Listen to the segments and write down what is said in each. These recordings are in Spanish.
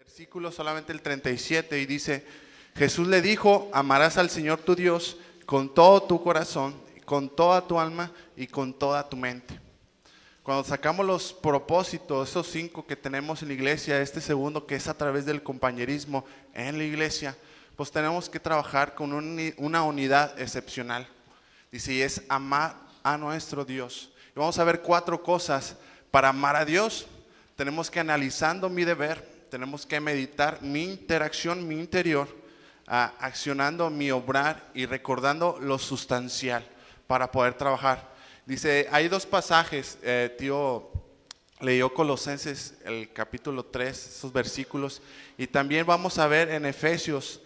versículo, solamente el 37, y dice: Jesús le dijo: amarás al Señor tu Dios con todo tu corazón, con toda tu alma y con toda tu mente. Cuando sacamos los propósitos, esos 5 que tenemos en la iglesia, este segundo que es a través del compañerismo en la iglesia, pues tenemos que trabajar con una unidad excepcional. Dice, y es amar a nuestro Dios. Y vamos a ver 4 cosas para amar a Dios. Tenemos que analizando mi deber, tenemos que meditar mi interacción, mi interior, accionando mi obrar y recordando lo sustancial para poder trabajar. Dice, hay 2 pasajes, tío leyó Colosenses el capítulo 3, esos versículos, y también vamos a ver en Efesios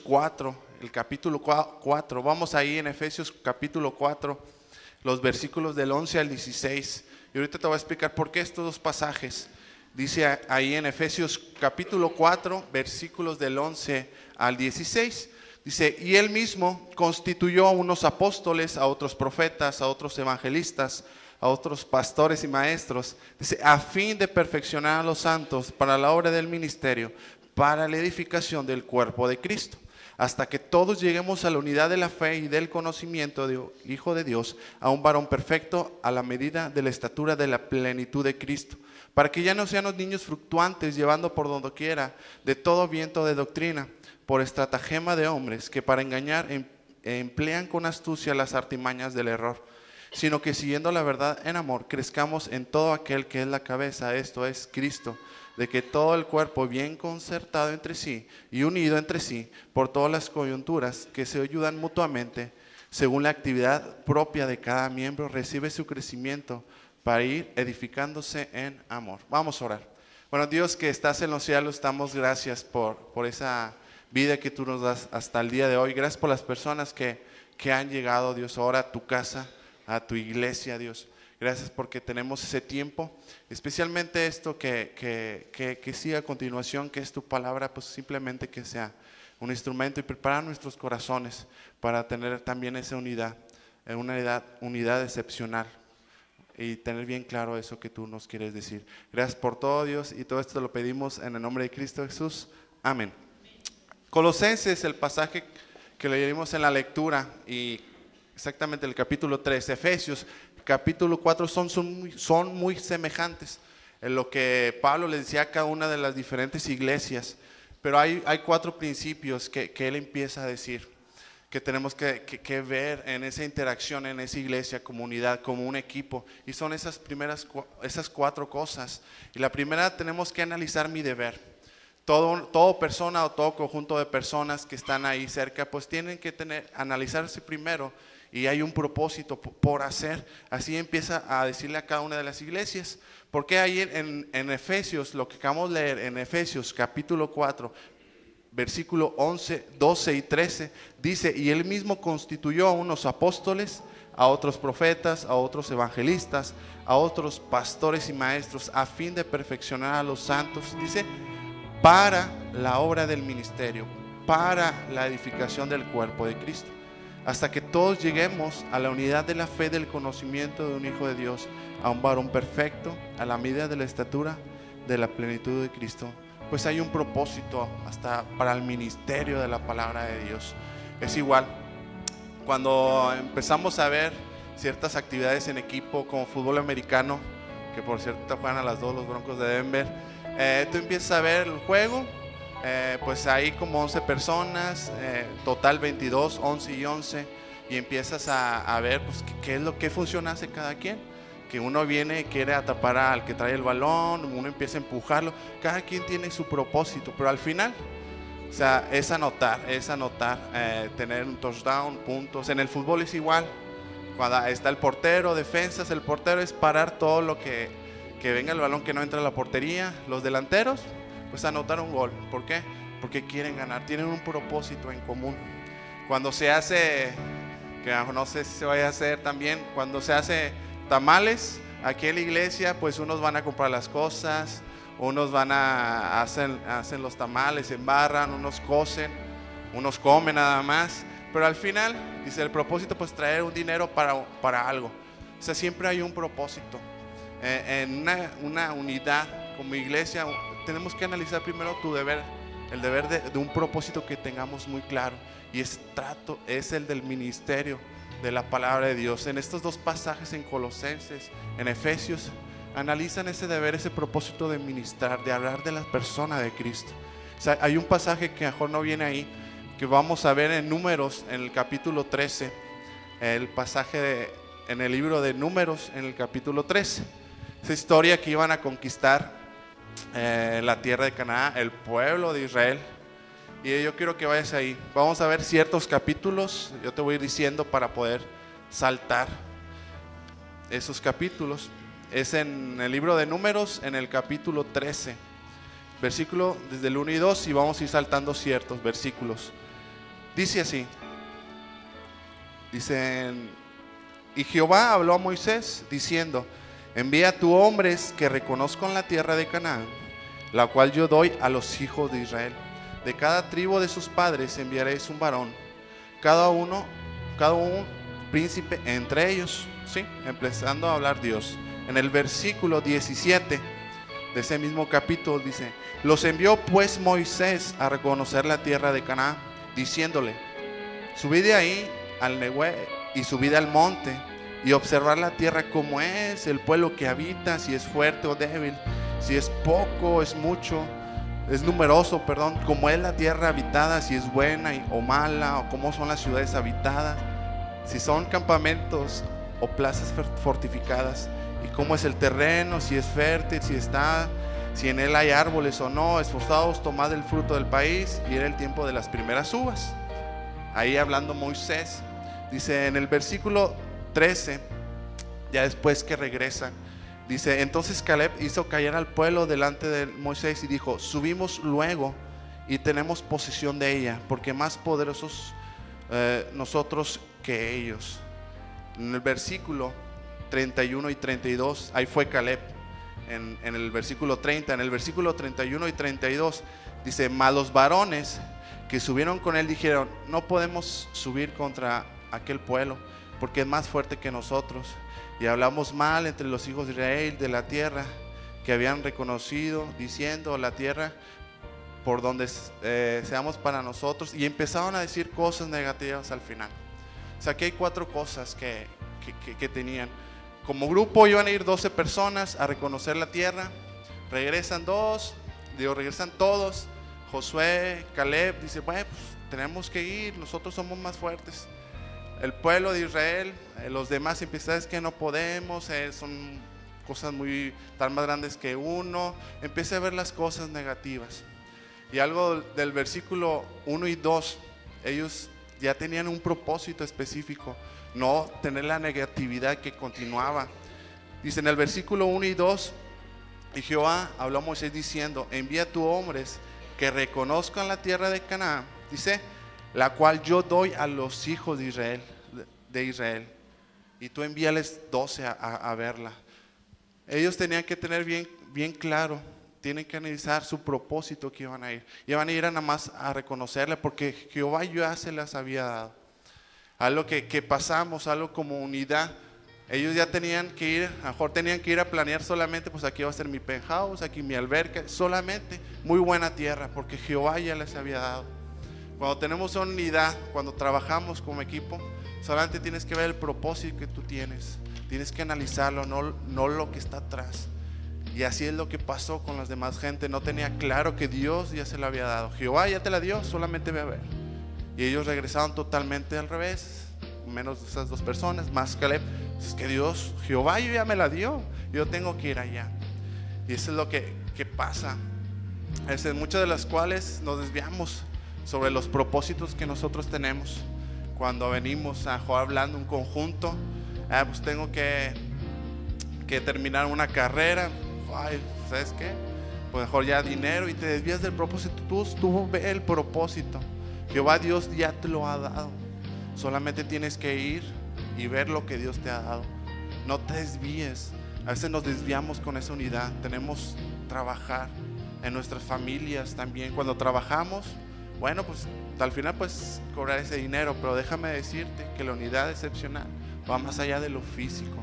4, el capítulo 4, vamos ahí en Efesios capítulo 4, los versículos del 11 al 16, y ahorita te voy a explicar por qué estos 2 pasajes. Dice ahí en Efesios capítulo 4, versículos del 11 al 16, dice, y él mismo constituyó a unos apóstoles, a otros profetas, a otros evangelistas, a otros pastores y maestros, dice, a fin de perfeccionar a los santos para la obra del ministerio, para la edificación del cuerpo de Cristo, hasta que todos lleguemos a la unidad de la fe y del conocimiento del Hijo de Dios, a un varón perfecto, a la medida de la estatura de la plenitud de Cristo, para que ya no sean los niños fluctuantes, llevando por donde quiera de todo viento de doctrina, por estratagema de hombres que para engañar emplean con astucia las artimañas del error, sino que siguiendo la verdad en amor, crezcamos en todo aquel que es la cabeza, esto es Cristo, de que todo el cuerpo bien concertado entre sí y unido entre sí por todas las coyunturas que se ayudan mutuamente, según la actividad propia de cada miembro, recibe su crecimiento para ir edificándose en amor. Vamos a orar. Bueno, Dios que estás en los cielos, damos gracias por esa vida que tú nos das hasta el día de hoy. Gracias por las personas que han llegado, Dios, ahora a tu casa, a tu iglesia, Dios. Gracias porque tenemos ese tiempo, especialmente esto que siga a continuación, que es tu palabra, pues simplemente que sea un instrumento y preparar nuestros corazones para tener también esa unidad, una unidad excepcional y tener bien claro eso que tú nos quieres decir. Gracias por todo, Dios, y todo esto lo pedimos en el nombre de Cristo Jesús. Amén. Colosenses, el pasaje que leímos en la lectura, y exactamente el capítulo 3, Efesios, capítulo 4 son muy semejantes en lo que Pablo le decía a cada una de las diferentes iglesias, pero hay 4 principios que él empieza a decir, que tenemos que ver en esa interacción, en esa iglesia, comunidad, como un equipo, y son esas 4 cosas. Y la primera, tenemos que analizar mi deber. Todo persona o todo conjunto de personas que están ahí cerca, pues tienen que analizarse primero, y hay un propósito por hacer. Así empieza a decirle a cada una de las iglesias. Porque ahí en Efesios, lo que acabamos de leer en Efesios capítulo 4, versículo 11, 12 y 13, dice, y él mismo constituyó a unos apóstoles, a otros profetas, a otros evangelistas, a otros pastores y maestros, a fin de perfeccionar a los santos, dice, para la obra del ministerio, para la edificación del cuerpo de Cristo, hasta que todos lleguemos a la unidad de la fe, del conocimiento de un Hijo de Dios, a un varón perfecto, a la medida de la estatura de la plenitud de Cristo. Pues hay un propósito hasta para el ministerio de la palabra de Dios. Es igual, cuando empezamos a ver ciertas actividades en equipo como fútbol americano, que por cierto juegan a las 2 los Broncos de Denver, tú empiezas a ver el juego, pues hay como 11 personas, total 22, 11 y 11, y empiezas a ver pues qué función hace cada quien. Que uno viene y quiere atrapar al que trae el balón, uno empieza a empujarlo, cada quien tiene su propósito, pero al final, o sea, es anotar, tener un touchdown, puntos. En el fútbol es igual, cuando está el portero, defensas, el portero es parar todo lo que venga el balón que no entra a la portería. Los delanteros, pues anotar un gol. ¿Por qué? Porque quieren ganar, tienen un propósito en común. Cuando se hace, que no sé si se vaya a hacer también, cuando se hace tamales aquí en la iglesia, pues unos van a comprar las cosas, unos hacen los tamales, embarran, unos cocen, unos comen nada más, pero al final, dice el propósito, pues traer un dinero para algo. O sea, siempre hay un propósito. En una unidad como iglesia tenemos que analizar primero tu deber, el deber de un propósito que tengamos muy claro. Y es el del ministerio de la palabra de Dios. En estos dos pasajes, en Colosenses, en Efesios, analizan ese deber, ese propósito de ministrar, de hablar de la persona de Cristo. O sea, hay un pasaje que mejor no viene ahí, que vamos a ver en Números, en el capítulo 13, el pasaje en el libro de Números, en el capítulo 13. Esa historia que iban a conquistar la tierra de Canaán, el pueblo de Israel. Y yo quiero que vayas ahí. Vamos a ver ciertos capítulos. Yo te voy a ir diciendo para poder saltar esos capítulos. Es en el libro de Números, en el capítulo 13, versículo desde el 1 y 2, y vamos a ir saltando ciertos versículos. Dice así. Dicen: y Jehová habló a Moisés diciendo: envía a tus hombres que reconozcan la tierra de Canaán, la cual yo doy a los hijos de Israel. De cada tribu de sus padres enviaréis un varón, cada un príncipe entre ellos. ¿Sí? Empezando a hablar Dios. En el versículo 17 de ese mismo capítulo dice: los envió pues Moisés a reconocer la tierra de Canaán, diciéndole: subid de ahí al Negué y subid al monte y observar la tierra como es, el pueblo que habita, si es fuerte o débil, si es poco, es mucho, es numeroso, perdón, como es la tierra habitada, si es buena o mala, o cómo son las ciudades habitadas, si son campamentos o plazas fortificadas, y cómo es el terreno, si es fértil, si en él hay árboles o no. Esforzados, tomad el fruto del país. Y era el tiempo de las primeras uvas. Ahí hablando Moisés, dice en el versículo 13, ya después que regresan, dice: entonces Caleb hizo callar al pueblo delante de Moisés y dijo: subimos luego y tenemos posesión de ella, porque más poderosos nosotros que ellos. En el versículo 31 y 32, ahí fue Caleb. En el versículo 30, en el versículo 31 y 32 dice: mas los varones que subieron con él dijeron: no podemos subir contra aquel pueblo, porque es más fuerte que nosotros. Y hablamos mal entre los hijos de Israel de la tierra que habían reconocido, diciendo: la tierra por donde seamos para nosotros. Y empezaron a decir cosas negativas al final. O sea, aquí hay 4 cosas que tenían. Como grupo iban a ir 12 personas a reconocer la tierra. Regresan todos. Josué, Caleb, dice: bueno, pues tenemos que ir, nosotros somos más fuertes. El pueblo de Israel, los demás empiezan: es que no podemos, son cosas tan más grandes que uno. Empieza a ver las cosas negativas. Y algo del versículo 1 y 2, ellos ya tenían un propósito específico, no tener la negatividad que continuaba. Dice en el versículo 1 y 2: y Jehová habló a Moisés diciendo: envía a tus hombres que reconozcan la tierra de Canaán, dice, la cual yo doy a los hijos de Israel, y tú envíales 12 a verla. Ellos tenían que tener bien claro, tienen que analizar su propósito que iban a ir. Iban a ir nada más a reconocerle, porque Jehová ya se las había dado. Algo que pasamos, algo como unidad. Ellos ya tenían que ir, a lo mejor tenían que ir a planear solamente: pues aquí va a ser mi penthouse, aquí mi alberca, solamente muy buena tierra, porque Jehová ya les había dado. Cuando tenemos unidad, cuando trabajamos como equipo, solamente tienes que ver el propósito que tú tienes, tienes que analizarlo, no lo que está atrás. Y así es lo que pasó con las demás gente. No tenía claro que Dios ya se lo había dado. Jehová ya te la dio, solamente ve a ver. Y ellos regresaron totalmente al revés, menos esas 2 personas, más Caleb. Es que Jehová ya me la dio, yo tengo que ir allá. Y eso es lo que pasa. En muchas de las cuales nos desviamos sobre los propósitos que nosotros tenemos. Cuando venimos a jugar hablando un conjunto, pues tengo que terminar una carrera. Ay, ¿sabes qué? Pues mejor ya dinero, y te desvías del propósito. Tú ve el propósito. Jehová Dios ya te lo ha dado. Solamente tienes que ir y ver lo que Dios te ha dado. No te desvíes. A veces nos desviamos con esa unidad. Tenemos que trabajar en nuestras familias también. Cuando trabajamos, bueno, pues al final pues cobrar ese dinero, pero déjame decirte que la unidad excepcional va más allá de lo físico.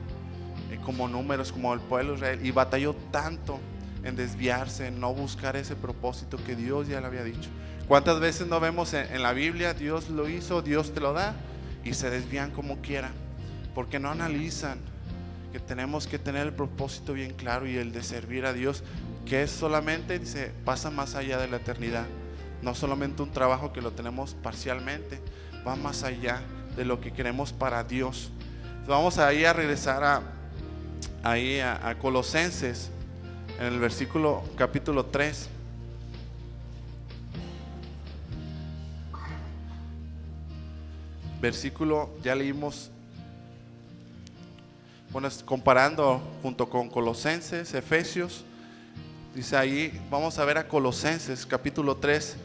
Como números, como el pueblo de Israel, y batalló tanto en desviarse, en no buscar ese propósito que Dios ya le había dicho. ¿Cuántas veces no vemos en la Biblia, Dios lo hizo, Dios te lo da, y se desvían como quiera? Porque no analizan que tenemos que tener el propósito bien claro, y el de servir a Dios, que es solamente, dice, pasa más allá de la eternidad. No solamente un trabajo que lo tenemos parcialmente, va más allá de lo que queremos para Dios. Vamos ahí a regresar a Colosenses, en el versículo capítulo 3. Versículo, ya leímos, bueno, comparando junto con Colosenses, Efesios, dice ahí, vamos a ver a Colosenses capítulo 3,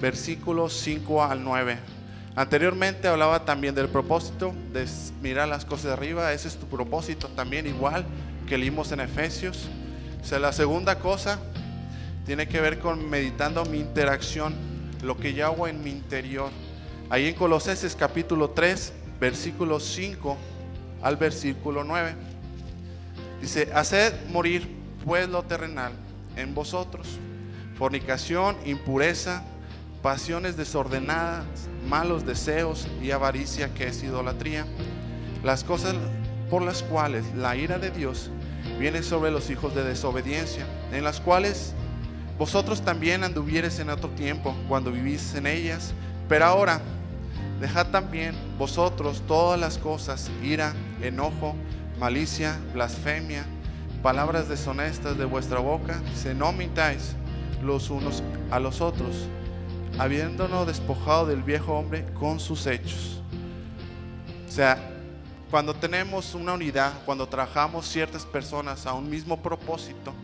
versículos 5 al 9. Anteriormente hablaba también del propósito de mirar las cosas de arriba. Ese es tu propósito también, igual que leímos en Efesios. O sea, la segunda cosa tiene que ver con meditando mi interacción, lo que yo hago en mi interior. Ahí en Colosenses capítulo 3, versículo 5 al versículo 9. Dice, haced morir pues lo terrenal en vosotros: fornicación, impureza, pasiones desordenadas, malos deseos y avaricia, que es idolatría, las cosas por las cuales la ira de Dios viene sobre los hijos de desobediencia, en las cuales vosotros también anduviereis en otro tiempo, cuando vivís en ellas. Pero ahora dejad también vosotros todas las cosas: ira, enojo, malicia, blasfemia, palabras deshonestas de vuestra boca. Si no mintáis los unos a los otros, habiéndonos despojado del viejo hombre con sus hechos. O sea, cuando tenemos una unidad, cuando trabajamos ciertas personas a un mismo propósito,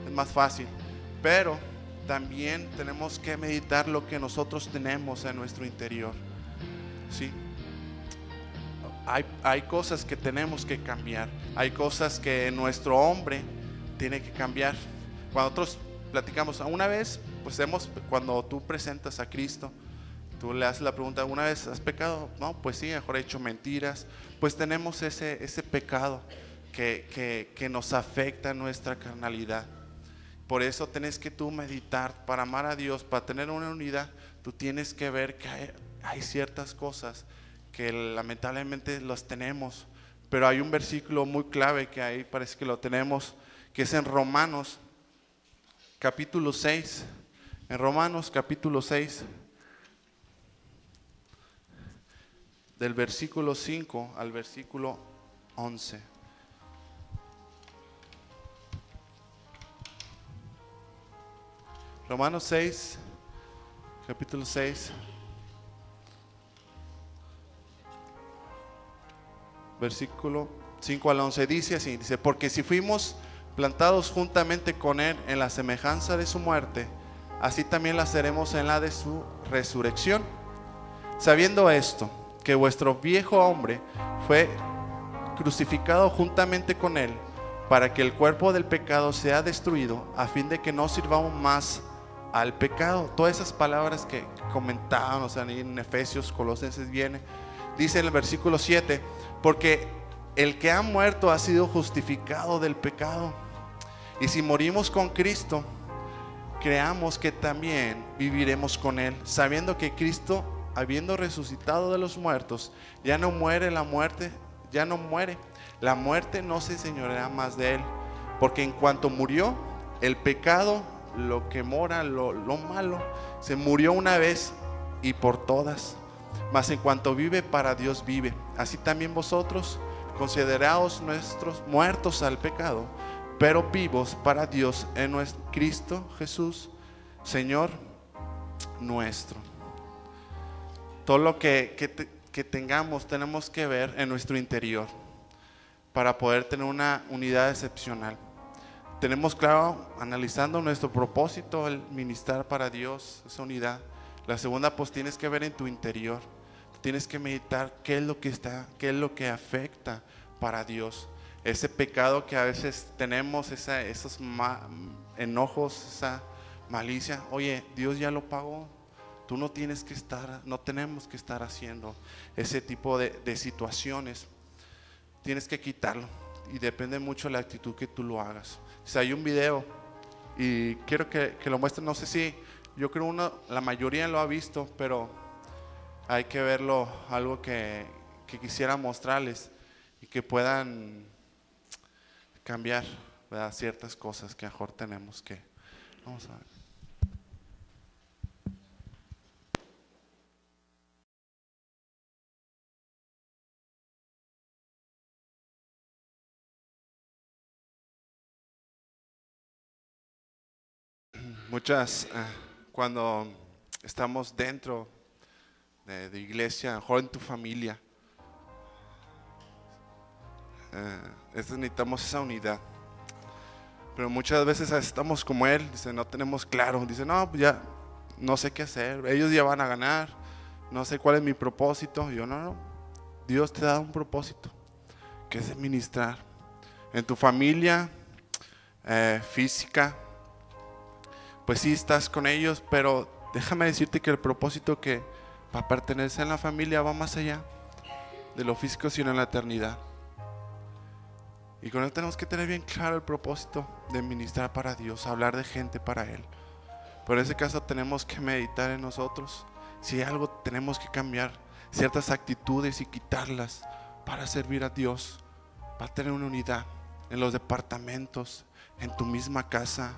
es más fácil. Pero también tenemos que meditar lo que nosotros tenemos en nuestro interior, ¿sí? Hay cosas que tenemos que cambiar. Hay cosas que nuestro hombre tiene que cambiar. Cuando nosotros platicamos, una vez, pues cuando tú presentas a Cristo, tú le haces la pregunta, ¿alguna vez has pecado? No, pues sí, mejor he hecho mentiras. Pues tenemos ese pecado que nos afecta nuestra carnalidad. Por eso tienes que tú meditar, para amar a Dios, para tener una unidad. Tú tienes que ver que hay ciertas cosas que lamentablemente las tenemos, pero hay un versículo muy clave que ahí parece que lo tenemos, que es en Romanos capítulo 6. En Romanos capítulo 6, del versículo 5 al versículo 11. Romanos 6, capítulo 6, versículo 5 al 11, dice así, dice, porque si fuimos plantados juntamente con Él en la semejanza de su muerte, así también la seremos en la de su resurrección. Sabiendo esto, que vuestro viejo hombre fue crucificado juntamente con Él, para que el cuerpo del pecado sea destruido, a fin de que no sirvamos más al pecado. Todas esas palabras que comentaban, o sea, en Efesios, Colosenses viene, dice en el versículo 7, porque el que ha muerto ha sido justificado del pecado. Y si morimos con Cristo, creamos que también viviremos con Él, sabiendo que Cristo, habiendo resucitado de los muertos, ya no muere la muerte, la muerte no se enseñoreará más de Él, porque en cuanto murió, el pecado, lo que mora, lo malo, se murió una vez y por todas. Mas en cuanto vive, para Dios vive. Así también vosotros, consideraos nuestros muertos al pecado, pero vivos para Dios en nuestro Cristo Jesús, Señor nuestro. Todo lo que tengamos, tenemos que ver en nuestro interior para poder tener una unidad excepcional. Tenemos claro, analizando nuestro propósito, el ministrar para Dios, esa unidad. La segunda, pues tienes que ver en tu interior. Tienes que meditar qué es lo que afecta para Dios. Ese pecado que a veces tenemos, esos enojos, esa malicia. Oye, Dios ya lo pagó. Tú no tenemos que estar haciendo ese tipo de situaciones. Tienes que quitarlo. Y depende mucho de la actitud que tú lo hagas. Si hay un video y quiero que lo muestren. No sé si, yo creo la mayoría lo ha visto, pero hay que verlo, algo que quisiera mostrarles y que puedan cambiar, ¿verdad? Ciertas cosas que mejor tenemos que, vamos a ver. Muchas, cuando estamos dentro de iglesia, a lo mejor en tu familia, necesitamos esa unidad. Pero muchas veces estamos como él, dice, no tenemos claro, dice, no, pues ya no sé qué hacer, ellos ya van a ganar, no sé cuál es mi propósito. Y yo, no, Dios te da un propósito, que es de ministrar en tu familia física. Pues sí, estás con ellos, pero déjame decirte que el propósito que para pertenecer en la familia va más allá de lo físico, sino en la eternidad. Y con eso tenemos que tener bien claro el propósito de ministrar para Dios, hablar de gente para Él. Pero en ese caso tenemos que meditar en nosotros. Si hay algo, tenemos que cambiar ciertas actitudes y quitarlas para servir a Dios, para tener una unidad en los departamentos, en tu misma casa.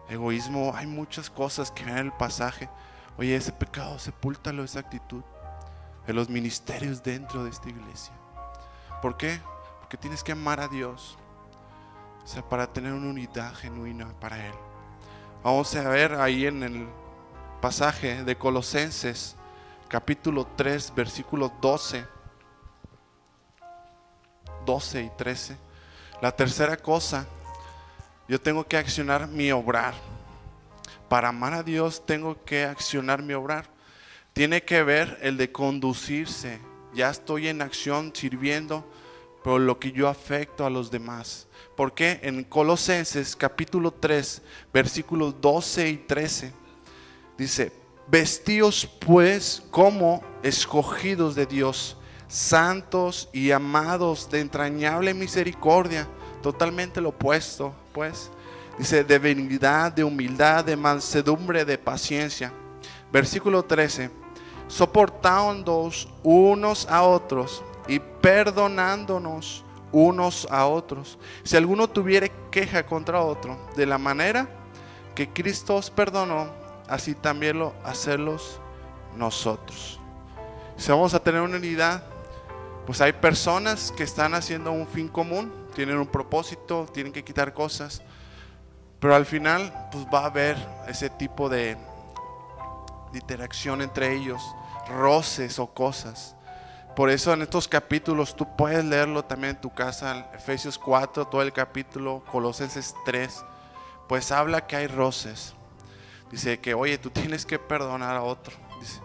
Egoísmo, hay muchas cosas que ven en el pasaje. Oye, ese pecado, sepúltalo, esa actitud en los ministerios dentro de esta iglesia. ¿Por qué? Porque tienes que amar a Dios, o sea, para tener una unidad genuina para Él. Vamos a ver ahí en el pasaje de Colosenses capítulo 3 versículos 12 y 13. La tercera cosa, yo tengo que accionar mi obrar. Para amar a Dios tengo que accionar mi obrar. Tiene que ver el de conducirse. Ya estoy en acción sirviendo, pero lo que yo afecto a los demás. Porque en Colosenses capítulo 3 versículos 12 y 13 dice: vestíos pues como escogidos de Dios, santos y amados de entrañable misericordia. Totalmente lo opuesto, pues. Dice: de benignidad, de humildad, de mansedumbre, de paciencia. Versículo 13: soportándoos unos a otros y perdonándonos unos a otros, si alguno tuviere queja contra otro, de la manera que Cristo os perdonó, así también lo hacerlos nosotros. Si vamos a tener una unidad, pues hay personas que están haciendo un fin común, tienen un propósito, tienen que quitar cosas, pero al final pues va a haber ese tipo de interacción entre ellos, roces o cosas. Por eso en estos capítulos tú puedes leerlo también en tu casa, Efesios 4, todo el capítulo, Colosenses 3, pues habla que hay roces. Dice que, oye, tú tienes que perdonar a otro. Dice,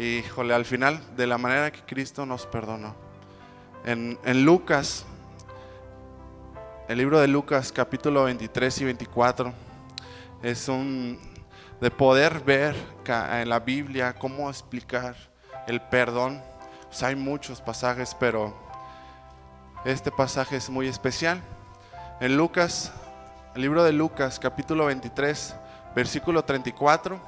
híjole, al final, de la manera que Cristo nos perdonó. En Lucas, el libro de Lucas, capítulo 23 y 24, es de poder ver en la Biblia cómo explicar el perdón. Pues hay muchos pasajes, pero este pasaje es muy especial. En Lucas, el libro de Lucas, capítulo 23, versículo 34,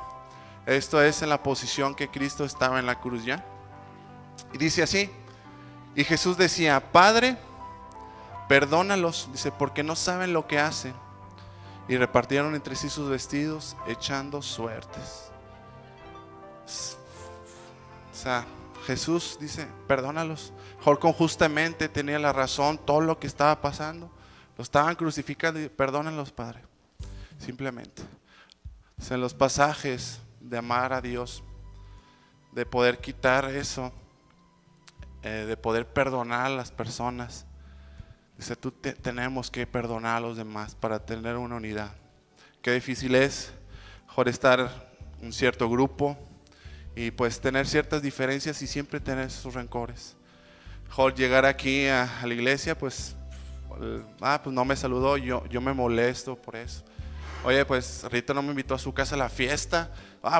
esto es en la posición que Cristo estaba en la cruz ya. Y dice así: y Jesús decía: Padre, perdónalos, dice, porque no saben lo que hacen. Y repartieron entre sí sus vestidos, echando suertes. O sea, Jesús dice: perdónalos. Jorge justamente tenía la razón, todo lo que estaba pasando. Lo estaban crucificando y perdónalos, Padre. Simplemente. O sea, en los pasajes de amar a Dios, de poder quitar eso, de poder perdonar a las personas. Dice, tenemos que perdonar a los demás para tener una unidad. Qué difícil es, mejor estar en un cierto grupo y pues tener ciertas diferencias y siempre tener sus rencores. Mejor llegar aquí a la iglesia, pues no me saludó, yo me molesto por eso. Oye, pues Rita no me invitó a su casa a la fiesta,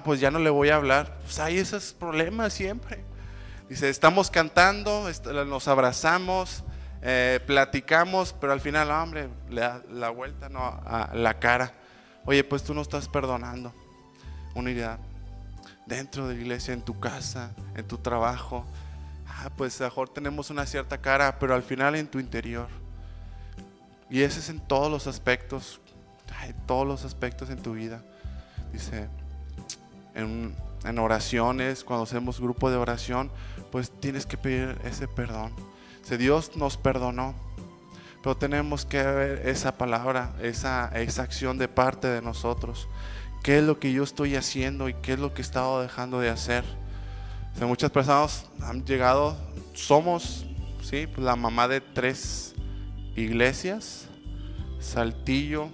pues ya no le voy a hablar. Pues hay esos problemas siempre. Dice, estamos cantando, nos abrazamos, platicamos, pero al final, hombre, le da la vuelta a la cara. Oye, pues tú no estás perdonando. Unidad dentro de la iglesia, en tu casa, en tu trabajo. Pues a lo mejor tenemos una cierta cara, pero al final en tu interior. Y ese es en todos los aspectos, todos los aspectos en tu vida. Dice, en oraciones, cuando hacemos grupo de oración, pues tienes que pedir ese perdón. Si Dios nos perdonó, pero tenemos que ver esa palabra, esa acción de parte de nosotros. ¿Qué es lo que yo estoy haciendo y qué es lo que he estado dejando de hacer? O sea, muchas personas han llegado, somos, ¿sí? Pues la mamá de 3 iglesias, Saltillo,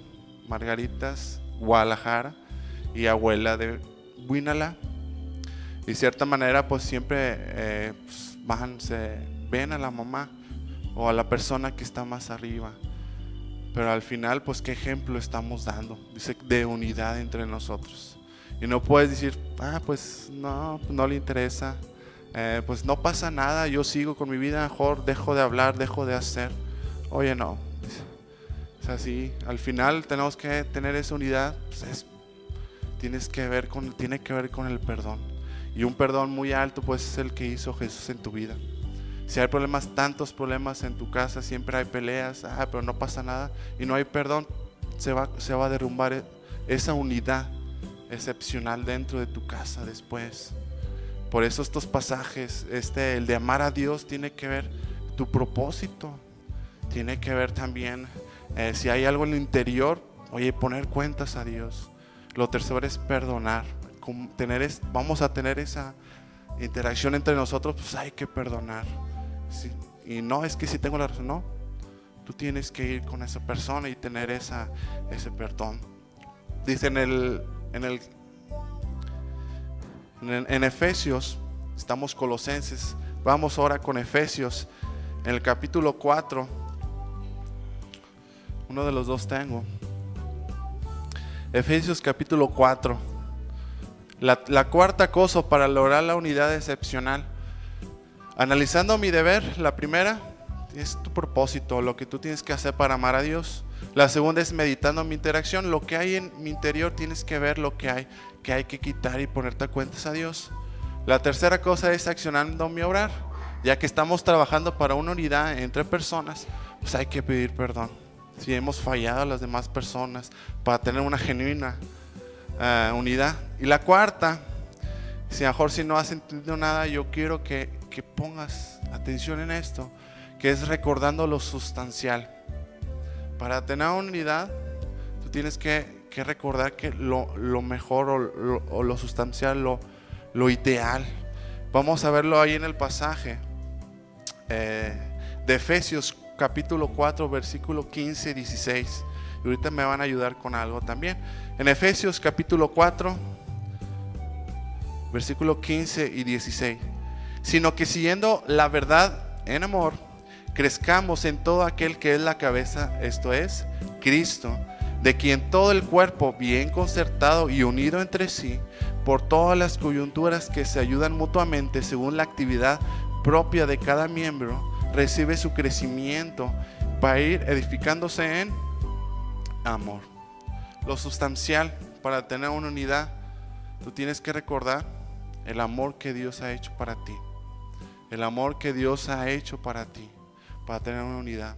Margaritas, Guadalajara, y abuela de Huinala. Y de cierta manera pues siempre se ven a la mamá o a la persona que está más arriba, pero al final pues qué ejemplo estamos dando, dice, de unidad entre nosotros. Y no puedes decir, pues no le interesa, pues no pasa nada, yo sigo con mi vida, mejor dejo de hablar, dejo de hacer. Oye, no, es así. Al final tenemos que tener esa unidad, pues tiene que ver con el perdón. Y un perdón muy alto pues es el que hizo Jesús en tu vida. Si hay problemas, tantos problemas en tu casa, siempre hay peleas, pero no pasa nada y no hay perdón, se va a derrumbar esa unidad excepcional dentro de tu casa después. Por eso estos pasajes, el de amar a Dios, tiene que ver tu propósito, tiene que ver también si hay algo en el interior, oye, poner cuentas a Dios. Lo tercero es perdonar. Vamos a tener esa interacción entre nosotros, pues hay que perdonar. Sí. Y no es que si tengo la razón, no. Tú tienes que ir con esa persona y tener ese perdón. Dice en Efesios, estamos Colosenses, vamos ahora con Efesios, en el capítulo 4, uno de los dos tengo. Efesios capítulo 4, la cuarta cosa para lograr la unidad excepcional. Analizando mi deber, la primera es tu propósito, lo que tú tienes que hacer para amar a Dios. La segunda es meditando mi interacción, lo que hay en mi interior, tienes que ver lo que hay que quitar y ponerte a cuentas a Dios. La tercera cosa es accionando mi obrar, ya que estamos trabajando para una unidad entre personas, pues hay que pedir perdón si hemos fallado a las demás personas para tener una genuina unidad. Y la cuarta, si a lo mejor si no has entendido nada, yo quiero que pongas atención en esto, que es recordando lo sustancial. Para tener unidad, tú tienes que recordar que lo mejor o lo sustancial, lo ideal. Vamos a verlo ahí en el pasaje de Efesios capítulo 4, versículo 15 y 16. Y ahorita me van a ayudar con algo también. En Efesios capítulo 4, versículo 15 y 16. Sino que siguiendo la verdad en amor, crezcamos en todo aquel que es la cabeza, esto es, Cristo, de quien todo el cuerpo, bien concertado y unido entre sí, por todas las coyunturas que se ayudan mutuamente según la actividad propia de cada miembro, recibe su crecimiento para ir edificándose en amor. Lo sustancial para tener una unidad, tú tienes que recordar el amor que Dios ha hecho para ti. El amor que Dios ha hecho para ti, para tener una unidad.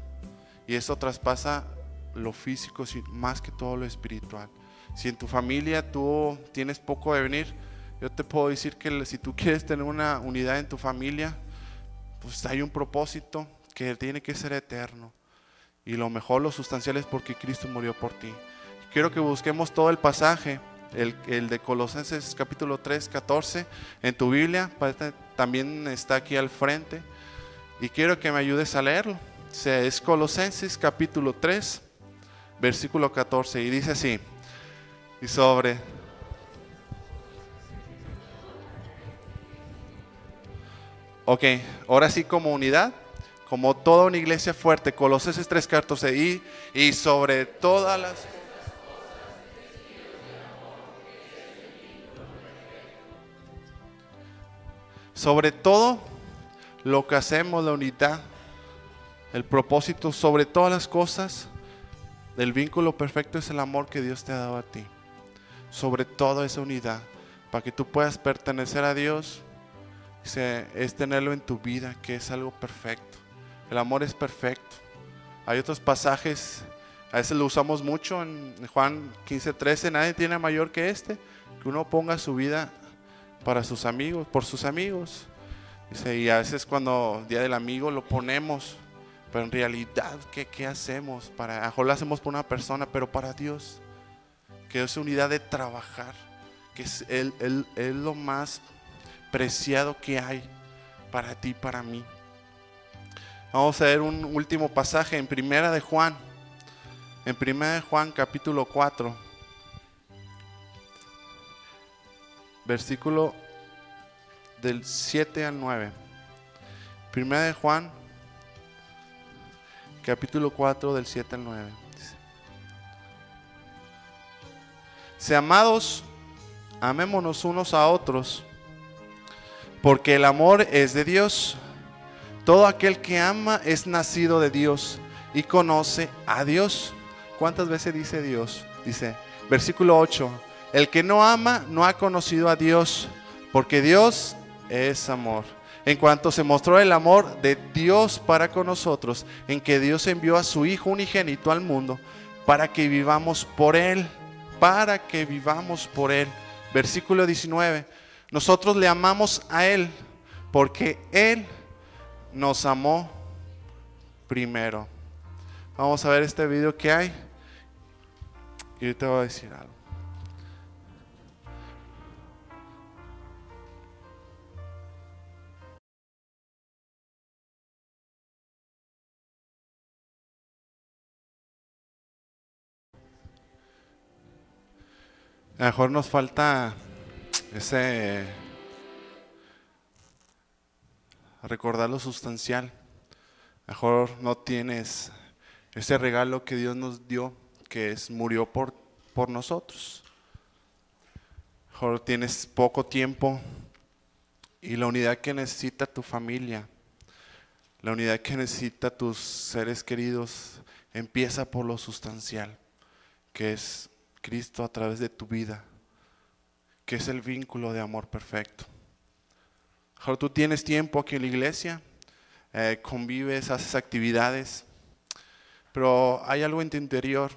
Y eso traspasa lo físico más que todo lo espiritual. Si en tu familia tú tienes poco de venir, yo te puedo decir que si tú quieres tener una unidad en tu familia, pues hay un propósito que tiene que ser eterno. Y lo mejor, lo sustancial, es porque Cristo murió por ti. Quiero que busquemos todo el pasaje, el de Colosenses capítulo 3, 14, en tu Biblia, también está aquí al frente. Y quiero que me ayudes a leerlo. Es Colosenses capítulo 3, versículo 14, y dice así. Y sobre... Ok, ahora sí, como unidad, como toda una iglesia fuerte, Colosenses 3:14, y sobre todas las cosas, sobre todo lo que hacemos, la unidad, el propósito, sobre todas las cosas, El vínculo perfecto es el amor que Dios te ha dado a ti. Sobre todo esa unidad, para que tú puedas pertenecer a Dios, es tenerlo en tu vida, que es algo perfecto. El amor es perfecto. Hay otros pasajes, a veces lo usamos mucho en Juan 15:13, nadie tiene mayor que este, que uno ponga su vida para sus amigos, por sus amigos. Dice, y a veces cuando Día del Amigo lo ponemos, pero en realidad, ¿qué hacemos? A lo mejor lo hacemos por una persona, pero para Dios, que es unidad de trabajar, que es lo más preciado que hay para ti y para mí. Vamos a ver un último pasaje en Primera de Juan. En Primera de Juan capítulo 4, versículo del 7 al 9. Primera de Juan capítulo 4 del 7 al 9. Dice, amados, amémonos unos a otros, porque el amor es de Dios. Todo aquel que ama es nacido de Dios y conoce a Dios. ¿Cuántas veces dice Dios? Dice, versículo 8, el que no ama no ha conocido a Dios, porque Dios es amor. En cuanto se mostró el amor de Dios para con nosotros, en que Dios envió a su Hijo unigénito al mundo, para que vivamos por Él, para que vivamos por Él. Versículo 19, nosotros le amamos a Él, porque Él nos amó primero. Vamos a ver este video que hay y yo te voy a decir algo. A lo mejor nos falta recordar lo sustancial. A lo mejor no tienes ese regalo que Dios nos dio, que es murió por nosotros. A lo mejor tienes poco tiempo y la unidad que necesita tu familia, la unidad que necesita tus seres queridos, empieza por lo sustancial, que es Cristo a través de tu vida, que es el vínculo de amor perfecto. A lo mejor tú tienes tiempo aquí en la iglesia, convives, haces actividades, pero hay algo en tu interior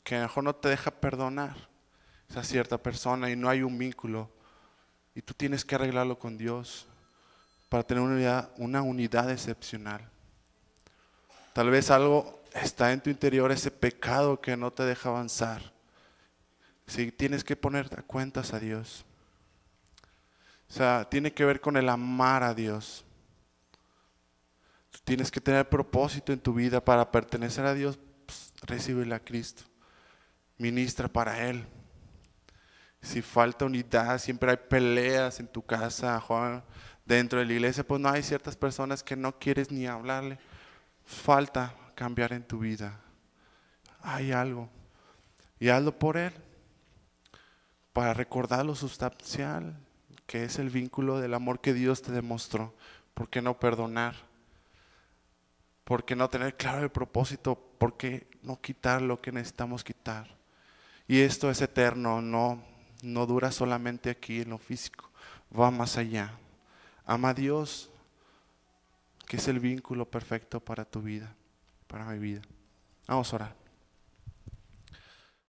que a lo mejor no te deja perdonar a esa cierta persona y no hay un vínculo. Y tú tienes que arreglarlo con Dios para tener una unidad excepcional. Tal vez algo está en tu interior, ese pecado que no te deja avanzar. Si tienes que poner cuentas a Dios. O sea, tiene que ver con el amar a Dios. Tú tienes que tener propósito en tu vida para pertenecer a Dios. Pues, recíbele a Cristo. Ministra para Él. Si falta unidad, siempre hay peleas en tu casa, Juan, dentro de la iglesia, pues no hay ciertas personas que no quieres ni hablarle. Falta cambiar en tu vida. Hay algo. Y hazlo por Él. Para recordar lo sustancial, que es el vínculo del amor que Dios te demostró. ¿Por qué no perdonar? ¿Por qué no tener claro el propósito? ¿Por qué no quitar lo que necesitamos quitar? Y esto es eterno, no dura solamente aquí en lo físico, va más allá. Ama a Dios, que es el vínculo perfecto para tu vida, para mi vida. Vamos a orar.